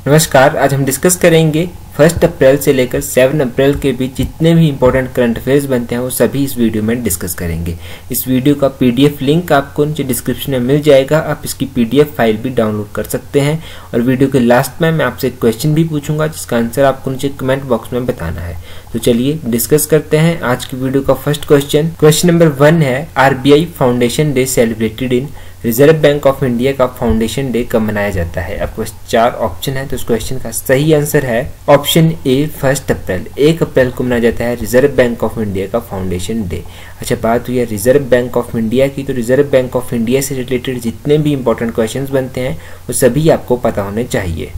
नमस्कार, आज हम डिस्कस करेंगे 1 अप्रैल से लेकर 7 अप्रैल के बीच जितने भी इंपॉर्टेंट करंट अफेयर्स बनते हैं वो सभी इस वीडियो में डिस्कस करेंगे। इस वीडियो का पीडीएफ लिंक आपको नीचे डिस्क्रिप्शन में मिल जाएगा। आप इसकी पीडीएफ फाइल भी डाउनलोड कर सकते हैं और वीडियो के लास्ट में मैं आपसे एक क्वेश्चन भी पूछूंगा जिसका आंसर आपको नीचे कमेंट बॉक्स में बताना है। तो चलिए डिस्कस करते हैं आज की वीडियो का फर्स्ट क्वेश्चन। क्वेश्चन नंबर 1 है, RBI foundation day celebrated in reserve bank of India का फाउंडेशन डे कब मनाया जाता है। आपको 4 ऑप्शन है, तो इस क्वेश्चन का सही आंसर है ऑप्शन ए 1 अप्रैल। 1 अप्रैल को मनाया जाता है रिजर्व बैंक ऑफ इंडिया का फाउंडेशन डे। अच्छा, बात हुई है रिजर्व बैंक ऑफ इंडिया की, तो रिजर्व बैंक ऑफ इंडिया से रिलेटेड जितने भी इंपॉर्टेंट क्वेश्चंस बनते हैं वो सभी आपको पता होने चाहिए।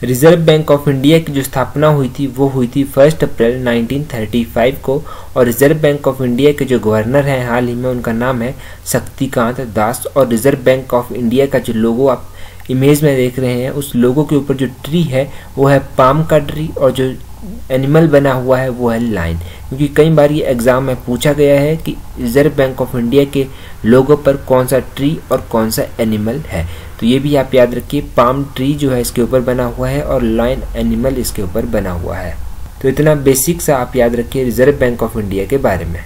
रिजर्व बैंक ऑफ इंडिया की जो स्थापना हुई थी वो हुई थी 1 अप्रैल 1935 को और रिजर्व बैंक ऑफ इंडिया के जो गवर्नर हैं हाल ही में उनका नाम है शक्तिकांत दास। और रिजर्व बैंक ऑफ इंडिया का जो लोगो आप इमेज में देख रहे हैं उस लोगो के ऊपर जो ट्री है वो है पाम का ट्री और जो एनिमल बना हुआ है वो है लाइन। क्योंकि कई बार ये एग्जाम में पूछा गया है कि रिजर्व बैंक ऑफ इंडिया के लोगो पर कौन सा ट्री और कौन सा एनिमल है, तो ये भी आप याद रखिए। पाम ट्री जो है इसके ऊपर बना हुआ है और लाइन एनिमल इसके ऊपर बना हुआ है। तो इतना बेसिक सा आप याद रखिए रिजर्व बैंक ऑफ इंडिया के बारे में।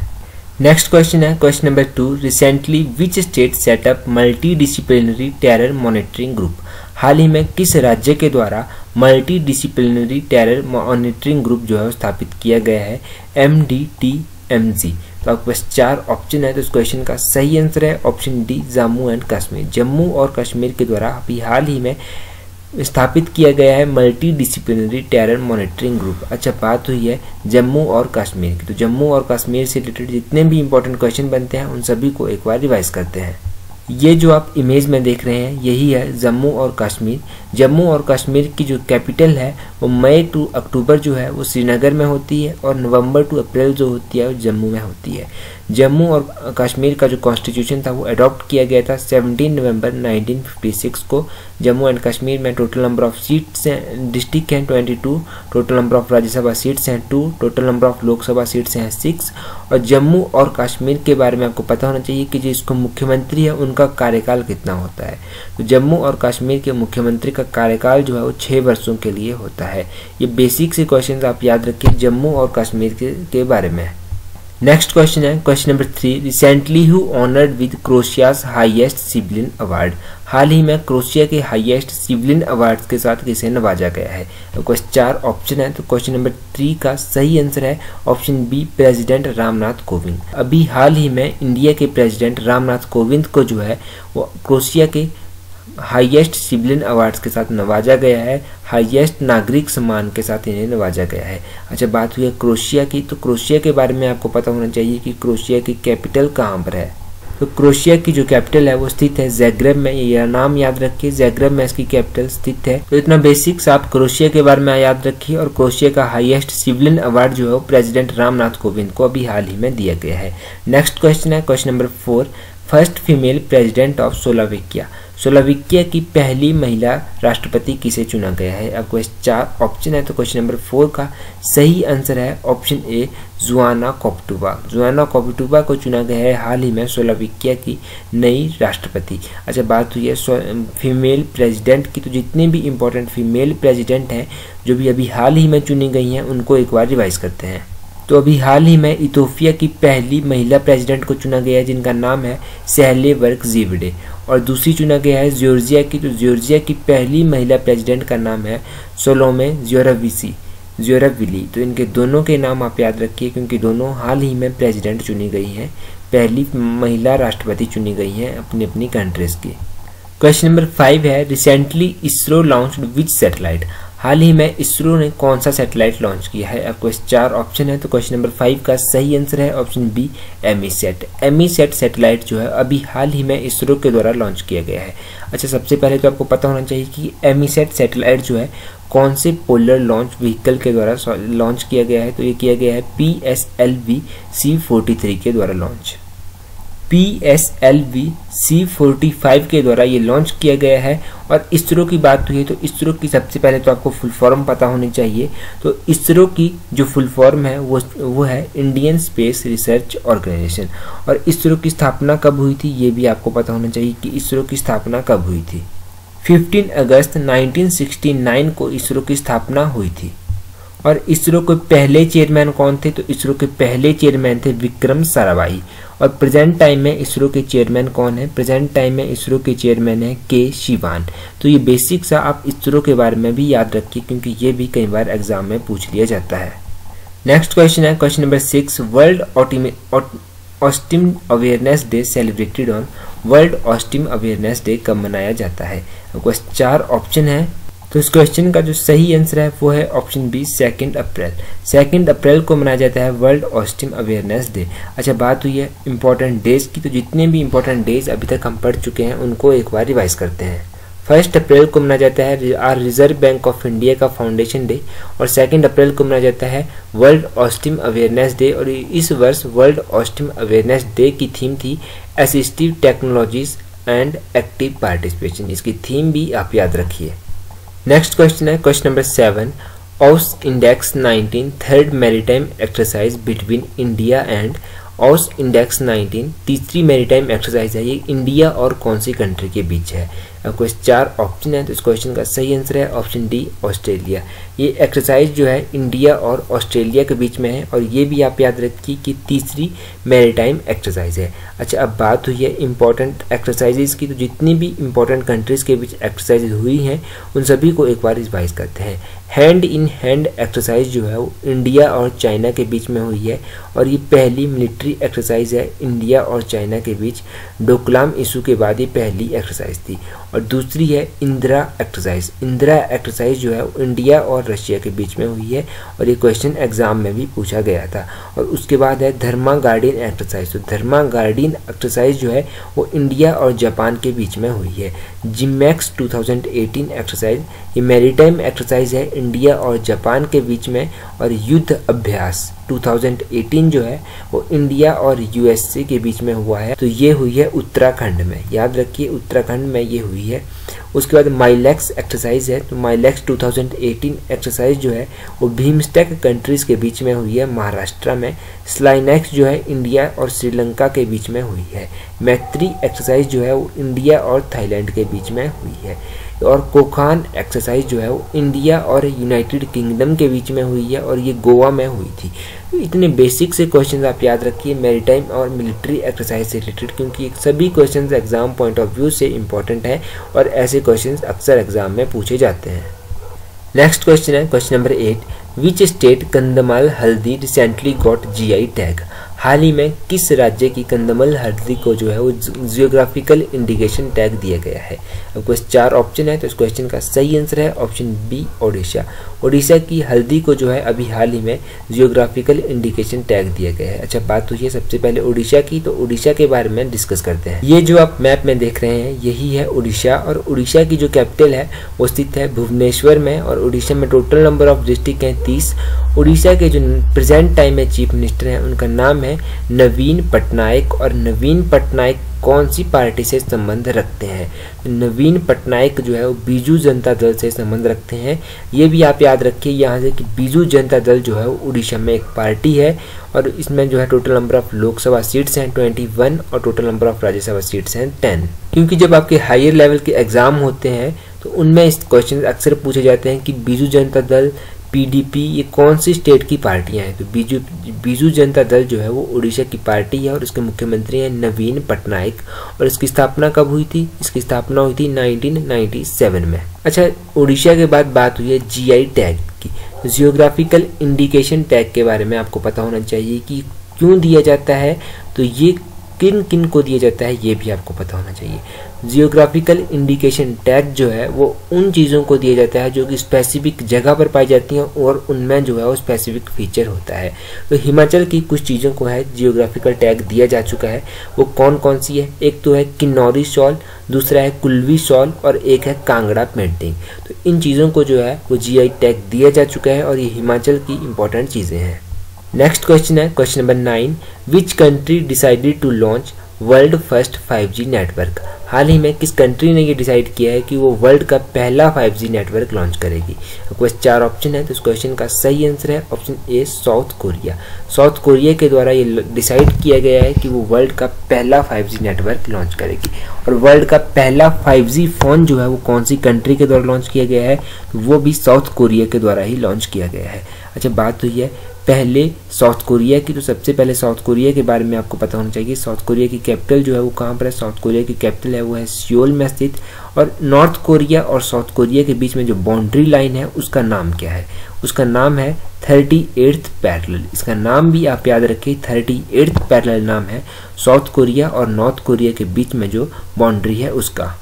नेक्स्ट क्वेश्चन है क्वेश्चन नंबर 2, recently which state set up multi disciplinary terror monitoring group. हाल ही में किस राज्य के द्वारा multi disciplinary terror monitoring group जो है स्थापित किया गया है, MDTMG। तो आपके पास 4 ऑप्शन है, तो इस क्वेश्चन का सही आंसर है option D Jammu and Kashmir. Jammu और कश्मीर के द्वारा अभी हाल ही में स्थापित किया गया है multi disciplinary terror monitoring group. अच्छा, बात हुई है जम्मू और कश्मीर की, तो जम्मू और कश्मीर से रिलेटेड जितने भी इंपॉर्टेंट क्वेश्चन बनते हैं उन सभी को एक बार रिवाइज करते हैं। ये जो आप इमेज में देख रहे हैं यही है जम्मू और कश्मीर। जम्मू और कश्मीर की जो कैपिटल है वो मई टू अक्टूबर जो है वो श्रीनगर में होती है और नवंबर टू अप्रैल जो होती है वो जम्मू में होती है। जम्मू और कश्मीर का जो कॉन्स्टिट्यूशन था वो अडॉप्ट किया गया था 17 नवंबर 1956 को। जम्मू एंड कश्मीर में टोटल नंबर ऑफ सीट्स हैं, डिस्ट्रिक्ट हैं 22, total number of Rajya Sabha seats हैं 2, total number of Lok Sabha seats हैं 6। और जम्मू और कश्मीर के बारे में आपको पता होना चाहिए कि जो इसको मुख्यमंत्री है उनका कार्यकाल कितना होता है। तो जम्मू और कश्मीर के मुख्यमंत्री का कार्यकाल जो है वो 6 वर्षों के लिए होता है। ये बेसिक से क्वेश्चन आप याद रखिए जम्मू और कश्मीर के बारे में। नेक्स्ट क्वेश्चन है क्वेश्चन नंबर 3, recently who honoured with Croatia's highest civilian award. हाल ही में क्रोशिया के हाईएस्ट सिविलियन अवार्ड के साथ किसे नवाजा गया है। तो क्वेश्चन 4 ऑप्शन है, तो क्वेश्चन नंबर 3 का सही आंसर है option B president Ramnath Kovind. अभी हाल ही में इंडिया के प्रेसिडेंट रामनाथ कोविंद को जो है वो क्रोशिया के हाईएस्ट सिविलियन अवार्ड्स के साथ नवाजा गया है, हाईएस्ट नागरिक सम्मान के साथ इन्हें नवाजा गया है। अच्छा, बात हुई है क्रोशिया की, तो क्रोशिया के बारे में आपको पता होना चाहिए कि क्रोशिया की कैपिटल कहाँ पर है। तो क्रोशिया की जो कैपिटल है वो स्थित है ज़ाग्रेब में। ये नाम याद रखिए, ज़ाग्रेब में इसकी कैपिटल स्थित है। तो इतना बेसिक्स आप क्रोशिया के बारे में याद रखिए। और क्रोशिया का हाईएस्ट सिविलियन अवार्ड जो है वो प्रेसिडेंट रामनाथ कोविंद को अभी हाल ही में दिया गया है। नेक्स्ट क्वेश्चन है question number 4, first female president of Slovakia. Slovakia की पहली महिला राष्ट्रपति किसे चुना गया है। आपको 4 ऑप्शन है, तो क्वेश्चन नंबर 4 का सही आंसर है ऑप्शन ए ज़ुआना कोप्टुवा। ज़ुआना कोप्टुवा को चुना गया है हाल ही में स्लोवाकिया की नई राष्ट्रपति। अच्छा, बात हुई है फीमेल प्रेसिडेंट की, तो जितने भी इंपॉर्टेंट फीमेल प्रेसिडेंट हैं जो भी अभी हाल ही में चुनी गई हैं उनको एक बार रिवाइज करते हैं। तो अभी हाल ही में इथोपिया की पहली महिला प्रेसिडेंट को चुना गया है जिनका नाम है सहले वर्क जीवडे। और दूसरी चुना गया है जॉर्जिया की, तो जॉर्जिया की पहली महिला प्रेसिडेंट का नाम है सोलोमे ज़ोराविली। तो इनके दोनों के नाम आप याद रखिए क्योंकि दोनों हाल ही में प्रेसिडेंट चुनी गई हैं, पहली महिला राष्ट्रपति चुनी गई हैं अपनी अपनी कंट्रीज की। क्वेश्चन नंबर 5 है, रिसेंटली इसरो लॉन्च्ड विच सैटेलाइट। हाल ही में इसरो ने कौन सा सैटेलाइट लॉन्च किया है। आपको 4 ऑप्शन है, तो क्वेश्चन नंबर 5 का सही आंसर है option B EMISAT. EMISAT satellite जो है अभी हाल ही में इसरो के द्वारा लॉन्च किया गया है। अच्छा, सबसे पहले तो आपको पता होना चाहिए कि एमीसैट सैटेलाइट जो है कौन से पोलर लॉन्च व्हीकल के द्वारा लॉन्च किया गया है। तो ये किया गया है PSLV C43 के द्वारा लॉन्च। PSLV C45 के द्वारा ये लॉन्च किया गया है। और इसरो की बात हुई है तो इसरो की सबसे पहले तो आपको फुल फॉर्म पता होनी चाहिए। तो इसरो की जो फुल फॉर्म है वो है इंडियन स्पेस रिसर्च ऑर्गेनाइजेशन। और इसरो की स्थापना कब हुई थी ये भी आपको पता होना चाहिए कि इसरो की स्थापना कब हुई थी। 15 अगस्त 1969 को इसरो की स्थापना हुई थी। और इसरो के पहले चेयरमैन कौन थे? तो इसरो के पहले चेयरमैन थे विक्रम साराभाई। और प्रेजेंट टाइम में इसरो के चेयरमैन कौन है? प्रेजेंट टाइम में इसरो के चेयरमैन है के शिवान। तो ये बेसिक सा आप इसरो के बारे में भी याद रखिए, क्योंकि ये भी कई बार एग्जाम में पूछ लिया जाता है। नेक्स्ट क्वेश्चन है क्वेश्चन नंबर 6, वर्ल्ड ऑस्टिम awareness day celebrated on. World ऑस्टिम अवेयरनेस डे कब मनाया जाता है? आपको 4 ऑप्शन है, तो इस क्वेश्चन का जो सही आंसर है वो है ऑप्शन बी 2 अप्रैल। 2 अप्रैल को मनाया जाता है वर्ल्ड ऑस्टिम अवेयरनेस डे। अच्छा, बात हुई है इंपॉर्टेंट डेज की, तो जितने भी इंपॉर्टेंट डेज अभी तक हम पढ़ चुके हैं उनको एक बार रिवाइज करते हैं। 1 अप्रैल को मनाया जाता है रिजर्व बैंक ऑफ इंडिया का फाउंडेशन डे, और 2 अप्रैल को मनाया जाता है वर्ल्ड ऑस्टिम अवेयरनेस डे। और इस वर्ष वर्ल्ड ऑस्टिम अवेयरनेस डे की थीम थी assistive technologies and active participation. इसकी थीम भी आप याद रखिए। नेक्स्ट क्वेश्चन है क्वेश्चन नंबर 7, AUSINDEX 19 third maritime exercise between India and. AUSINDEX 19 तीसरी मैरीटाइम एक्सरसाइज है, ये इंडिया और कौन सी कंट्री के बीच है? आपको 4 ऑप्शन है, तो इस क्वेश्चन का सही आंसर है ऑप्शन डी ऑस्ट्रेलिया। ये एक्सरसाइज जो है इंडिया और ऑस्ट्रेलिया के बीच में है, और ये भी आप याद रखिए कि तीसरी मैरीटाइम एक्सरसाइज है। अच्छा, अब बात हुई है इंपॉर्टेंट एक्सरसाइजेज की, तो जितनी भी इंपॉर्टेंट कंट्रीज के बीच एक्सरसाइज हुई हैं उन सभी को एक बार रिवाइज करते हैं। हैंड इन हैंड एक्सरसाइज जो है वो इंडिया और चाइना के बीच में हुई है, और ये पहली मिलिट्री एक्सरसाइज है इंडिया और चाइना के बीच। डोकलाम इशू के बाद ये पहली एक्सरसाइज थी। और दूसरी है इंदिरा एक्सरसाइज। इंदिरा एक्सरसाइज जो है वो इंडिया और रशिया के बीच में हुई है, और ये क्वेश्चन एग्जाम में भी पूछा गया था। और उसके बाद है धर्मा गार्डियन एक्सरसाइज। तो धर्मा गार्डियन एक्सरसाइज जो है वो इंडिया और जापान के बीच में हुई है। जिमैक्स 2018 एक्सरसाइज ये मैरीटाइम एक्सरसाइज है इंडिया और जापान के बीच में। और युद्ध अभ्यास 2018 जो है वो इंडिया और यूएसए के बीच में हुआ है, तो ये हुई है उत्तराखंड में। याद रखिए उत्तराखंड में ये हुई है। उसके बाद माइलैक्स एक्सरसाइज है, तो माइलैक्स 2018 एक्सरसाइज जो है वो बिम्स्टेक कंट्रीज के बीच में हुई है महाराष्ट्र में। स्लाइनैक्स जो है इंडिया और श्रीलंका के बीच में हुई है। मैत्री एक्सरसाइज जो है वो इंडिया और थाईलैंड के बीच में हुई है। और कोखान एक्सरसाइज जो है वो इंडिया और यूनाइटेड किंगडम के बीच में हुई है, और ये गोवा में हुई थी। तो इतने बेसिक से क्वेश्चंस आप याद रखिए मैरीटाइम और मिलिट्री एक्सरसाइज से रिलेटेड, क्योंकि सभी questions exam point of view से इंपॉर्टेंट है और ऐसे क्वेश्चंस अक्सर एग्जाम में पूछे जाते हैं। नेक्स्ट क्वेश्चन है question number 8, which state Kandhamal हल्दी रिसेंटली गॉट जीआई टैग। हाल ही में किस राज्य की कंधमाल हल्दी को जो है वो जियोग्राफिकल इंडिकेशन टैग दिया गया है? आपको 4 ऑप्शन है, तो इस क्वेश्चन का सही आंसर है ऑप्शन बी ओडिशा। ओडिशा की हल्दी को जो है अभी हाल ही में जियोग्राफिकल इंडिकेशन टैग दिया गया है। अच्छा, बात हुई है सबसे पहले ओडिशा की, तो ओडिशा के बारे में डिस्कस करते हैं। ये जो आप मैप में देख रहे हैं यही है ओडिशा, और ओडिशा की जो कैपिटल है वो स्थित है भुवनेश्वर में। और ओडिशा में टोटल नंबर ऑफ डिस्ट्रिक्ट हैं 30। ओडिशा के जो प्रेजेंट टाइम में चीफ मिनिस्टर हैं उनका नाम है नवीन पटनायक। और नवीन पटनायक कौन सी पार्टी से संबंध रखते हैं? नवीन पटनायक जो है वो बीजू जनता दल से संबंध रखते हैं। ये भी आप याद रखिए यहाँ से कि बीजू जनता दल जो है वो उड़ीसा में एक पार्टी है, और इसमें जो है total number of Lok Sabha seats हैं 21 और total number of Rajya Sabha seats हैं 10। क्योंकि जब आपके हायर लेवल के एग्जाम होते हैं तो उनमें इस क्वेश्चन अक्सर पूछे जाते हैं कि बीजू जनता दल, पीडीपी ये कौन सी स्टेट की पार्टियां हैं? तो बीजू जनता दल जो है वो उड़ीसा की पार्टी है, और इसके मुख्यमंत्री हैं नवीन पटनायक। और इसकी स्थापना कब हुई थी? इसकी स्थापना हुई थी 1997 में। अच्छा, उड़ीसा के बाद बात हुई है जीआई टैग की। जियोग्राफिकल इंडिकेशन टैग के बारे में आपको पता होना चाहिए कि क्यों दिया जाता है, तो ये किन किन को दिया जाता है ये भी आपको पता होना चाहिए। जियोग्राफिकल इंडिकेशन टैग जो है वो उन चीज़ों को दिया जाता है जो कि स्पेसिफिक जगह पर पाई जाती हैं और उनमें जो है वो स्पेसिफिक फीचर होता है। तो हिमाचल की कुछ चीज़ों को है जियोग्राफिकल टैग दिया जा चुका है। वो कौन कौन सी है? एक तो है किन्नौरी शॉल, दूसरा है कुल्वी शॉल, और एक है कांगड़ा पेंटिंग। तो इन चीज़ों को जो है वो जीआई टैग दिया जा चुका है, और ये हिमाचल की इंपॉर्टेंट चीज़ें हैं। नेक्स्ट क्वेश्चन है क्वेश्चन नंबर 9, which country decided to launch world first 5G network. हाल ही में किस कंट्री ने ये डिसाइड किया है कि वो वर्ल्ड का पहला 5G नेटवर्क लॉन्च करेगी? आपके पास 4 ऑप्शन है, तो इस क्वेश्चन का सही आंसर है option A south Korea. South Korea के द्वारा ये डिसाइड किया गया है कि वो वर्ल्ड का पहला 5G नेटवर्क लॉन्च करेगी। और वर्ल्ड का पहला 5G फ़ोन जो है वो कौन सी कंट्री के द्वारा लॉन्च किया गया है? वो भी साउथ कोरिया के द्वारा ही लॉन्च किया गया है। अच्छा, बात हुई है पहले साउथ कोरिया की, तो सबसे पहले साउथ कोरिया के बारे में आपको पता होना चाहिए। साउथ कोरिया की कैपिटल जो है वो कहाँ पर है? साउथ कोरिया की कैपिटल है वो है सियोल में स्थित। और नॉर्थ कोरिया और साउथ कोरिया के बीच में जो बाउंड्री लाइन है उसका नाम क्या है? उसका नाम है 38th पैरेलल। इसका नाम भी आप याद रखिए, 38th पैरेलल नाम है साउथ कोरिया और नॉर्थ कोरिया के बीच में जो बाउंड्री है उसका।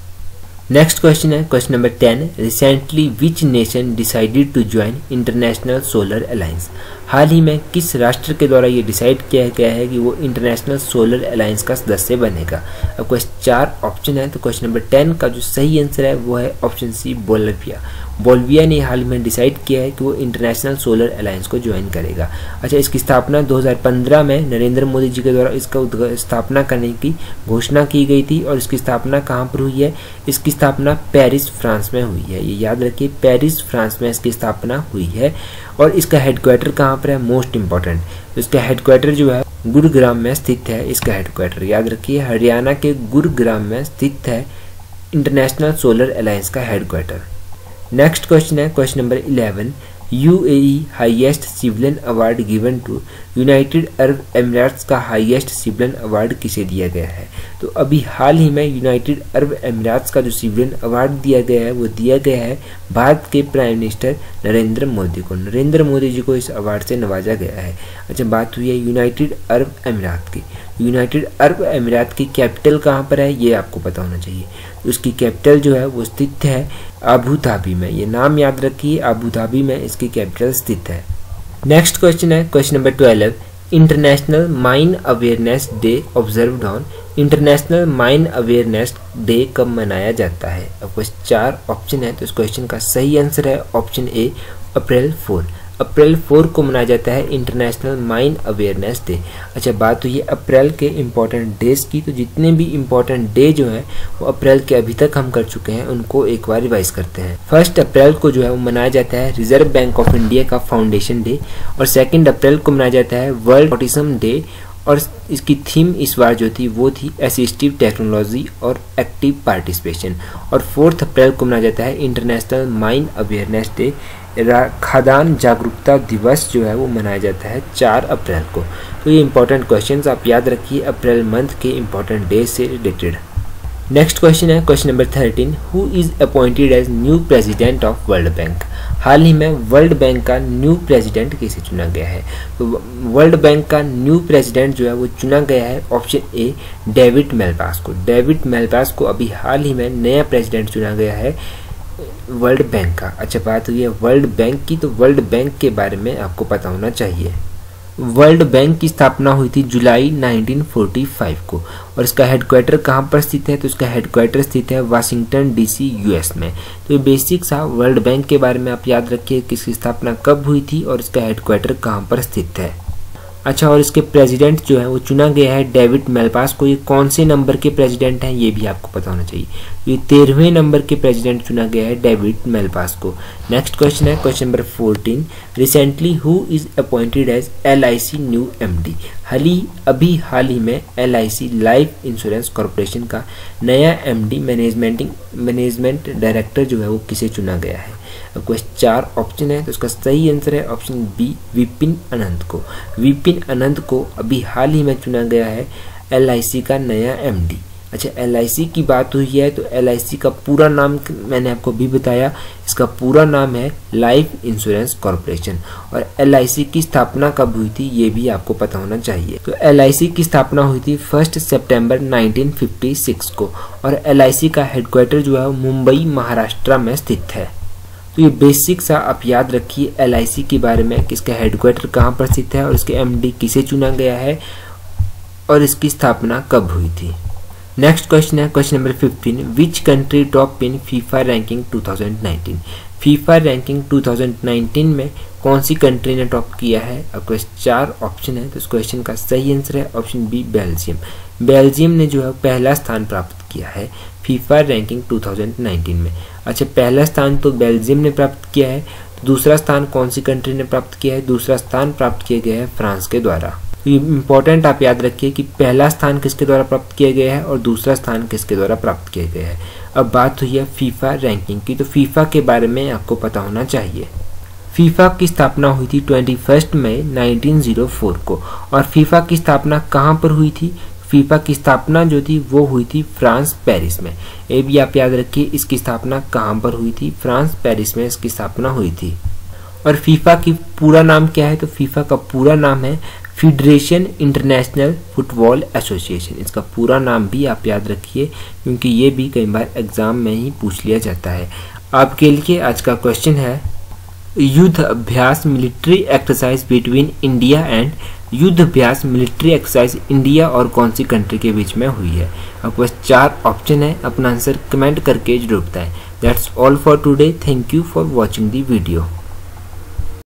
नेक्स्ट क्वेश्चन है क्वेश्चन नंबर 10। Recently which nation decided to join International Solar Alliance? हाल ही में किस राष्ट्र के द्वारा ये डिसाइड किया गया है कि वो इंटरनेशनल सोलर अलायंस का सदस्य बनेगा? आपको 4 ऑप्शन है, तो क्वेश्चन नंबर 10 का जो सही आंसर है वो है ऑप्शन सी बोल्विया। बोल्विया ने हाल में डिसाइड किया है कि वो इंटरनेशनल सोलर अलायंस को ज्वाइन करेगा। अच्छा, इसकी स्थापना 2015 में नरेंद्र मोदी जी के द्वारा इसका स्थापना करने की घोषणा की गई थी। और इसकी स्थापना कहाँ पर हुई है? इसकी स्थापना पेरिस फ्रांस में हुई है। ये याद रखिए, पेरिस फ्रांस में इसकी स्थापना हुई है। और इसका हेडक्वार्टर कहाँ पर है? मोस्ट इंपॉर्टेंट, इसका हेडक्वार्टर जो है गुरुग्राम में स्थित है। इसका हेडक्वार्टर याद रखिए, हरियाणा के गुरुग्राम में स्थित है इंटरनेशनल सोलर अलायंस का हेडक्वार्टर। नेक्स्ट क्वेश्चन है question number 11। UAE highest civilian award given to United Arab Emirates का हाईएस्ट सिविलियन अवार्ड किसे दिया गया है? तो अभी हाल ही में यूनाइटेड अरब एमिरेट्स का जो सिविलियन अवार्ड दिया गया है वो दिया गया है भारत के प्राइम मिनिस्टर नरेंद्र मोदी को। नरेंद्र मोदी जी को इस अवार्ड से नवाजा गया है। अच्छा, बात हुई है यूनाइटेड अरब अमीरात की। यूनाइटेड अरब अमीरात की कैपिटल कहाँ पर है ये आपको पता होना चाहिए। उसकी कैपिटल जो है वो स्थित है अबू धाबी में। ये नाम याद रखिए, अबू धाबी में इसकी कैपिटल स्थित है। नेक्स्ट क्वेश्चन है question number 12। International mine awareness day observed on. International mine awareness day कब मनाया जाता है? आपको 4 ऑप्शन है, तो इस क्वेश्चन का सही आंसर है ऑप्शन ए अप्रैल 4। अप्रैल 4 को मनाया जाता है इंटरनेशनल माइन अवेयरनेस डे। अच्छा, बात हुई है अप्रैल के इम्पोर्टेंट डेज की, तो जितने भी इम्पोर्टेंट डे जो है वो अप्रैल के अभी तक हम कर चुके हैं, उनको एक बार रिवाइज करते हैं। 1 अप्रैल को जो है वो मनाया जाता है रिजर्व बैंक ऑफ इंडिया का फाउंडेशन डे। और 2 अप्रैल को मनाया जाता है वर्ल्ड ऑटिज्म डे। और इसकी थीम इस बार जो थी वो थी असिस्टिव टेक्नोलॉजी और एक्टिव पार्टिसिपेशन। और 4 अप्रैल को मनाया जाता है इंटरनेशनल माइन अवेयरनेस डे। खाद्यान्न जागरूकता दिवस जो है वो मनाया जाता है 4 अप्रैल को। तो ये इंपॉर्टेंट क्वेश्चंस आप याद रखिए अप्रैल मंथ के इंपॉर्टेंट डे से रिलेटेड। नेक्स्ट क्वेश्चन है क्वेश्चन नंबर 13। Who is appointed as new president of World Bank? हाल ही में वर्ल्ड बैंक का न्यू प्रेसिडेंट किसे चुना गया है? तो वर्ल्ड बैंक का न्यू प्रेसिडेंट जो है वो चुना गया है ऑप्शन ए डेविड मेलपास को। डेविड मेलपास को अभी हाल ही में नया प्रेसिडेंट चुना गया है वर्ल्ड बैंक का। अच्छा, बात हुई है वर्ल्ड बैंक की, तो वर्ल्ड बैंक के बारे में आपको पता होना चाहिए। वर्ल्ड बैंक की स्थापना हुई थी जुलाई 1945 को। और इसका हेडक्वार्टर कहाँ पर स्थित है? तो इसका हेडक्वार्टर स्थित है वाशिंगटन DC US में। तो ये बेसिक सा वर्ल्ड बैंक के बारे में आप याद रखिए कि इसकी स्थापना कब हुई थी और इसका हेडक्वार्टर कहाँ पर स्थित है। अच्छा, और इसके प्रेसिडेंट जो है वो चुना गया है डेविड मेलपास को। ये कौन से नंबर के प्रेसिडेंट हैं ये भी आपको पता होना चाहिए। ये 13वें नंबर के प्रेसिडेंट चुना गया है डेविड मेलपास को। नेक्स्ट क्वेश्चन है question number 14। Recently who is appointed as LIC new MD? अभी हाल ही में LIC लाइफ इंश्योरेंस कॉर्पोरेशन का नया MD मैनेजमेंट डायरेक्टर जो है वो किसे चुना गया है? आपको 4 ऑप्शन है, तो इसका सही आंसर है ऑप्शन बी विपिन अनंत को। विपिन अनंत को अभी हाल ही में चुना गया है LIC का नया MD। अच्छा, LIC की बात हुई है तो LIC का पूरा नाम मैंने आपको भी बताया, इसका पूरा नाम है लाइफ इंश्योरेंस कॉर्पोरेशन। और LIC की स्थापना कब हुई थी ये भी आपको पता होना चाहिए। तो LIC की स्थापना हुई थी 1 सितंबर 1956 को। और LIC का हेडक्वार्टर जो है मुंबई महाराष्ट्र में स्थित है। तो ये बेसिक सा आप याद रखिए LIC के बारे में कि इसका हेडक्वार्टर कहाँ पर स्थित है और इसके MD किसे चुना गया है और इसकी स्थापना कब हुई थी। नेक्स्ट क्वेश्चन है question number 15। Which country top in FIFA ranking 2019? FIFA ranking 2019 में कौन सी कंट्री ने टॉप किया है? आपके पास 4 ऑप्शन है, तो इस क्वेश्चन का सही आंसर है ऑप्शन बी बेल्जियम। बेल्जियम ने जो है पहला स्थान प्राप्त किया है फीफा रैंकिंग 2019 में। अच्छा, पहला स्थान तो बेल्जियम ने प्राप्त किया है, दूसरा स्थान कौन सी कंट्री ने प्राप्त किया है? दूसरा स्थान प्राप्त किया गया है फ्रांस के द्वारा। इम्पोर्टेंट आप याद रखिए कि पहला स्थान किसके द्वारा प्राप्त किया गया है और दूसरा स्थान किसके द्वारा प्राप्त किया गया है। अब बात हुई है फीफा रैंकिंग की, तो फीफा के बारे में आपको पता होना चाहिए। फीफा की स्थापना हुई थी 21 मई 1904 को, और फीफा की स्थापना कहाँ पर हुई थी? फीफा की स्थापना जो थी वो हुई थी फ्रांस पेरिस में। ये भी आप याद रखिए, इसकी स्थापना कहाँ पर हुई थी? फ्रांस पेरिस में इसकी स्थापना हुई थी। और फीफा की पूरा नाम क्या है? तो फीफा का पूरा नाम है फेडरेशन इंटरनेशनल फुटबॉल एसोसिएशन। इसका पूरा नाम भी आप याद रखिए, क्योंकि ये भी कई बार एग्जाम में ही पूछ लिया जाता है। आपके लिए आज का क्वेश्चन है युद्ध अभ्यास military exercise between India and युद्ध अभ्यास मिलिट्री एक्सरसाइज इंडिया और कौन सी कंट्री के बीच में हुई है? आपके पास 4 ऑप्शन है, अपना आंसर कमेंट करके जरूर बताएं। That's all for today. Thank you for watching the video.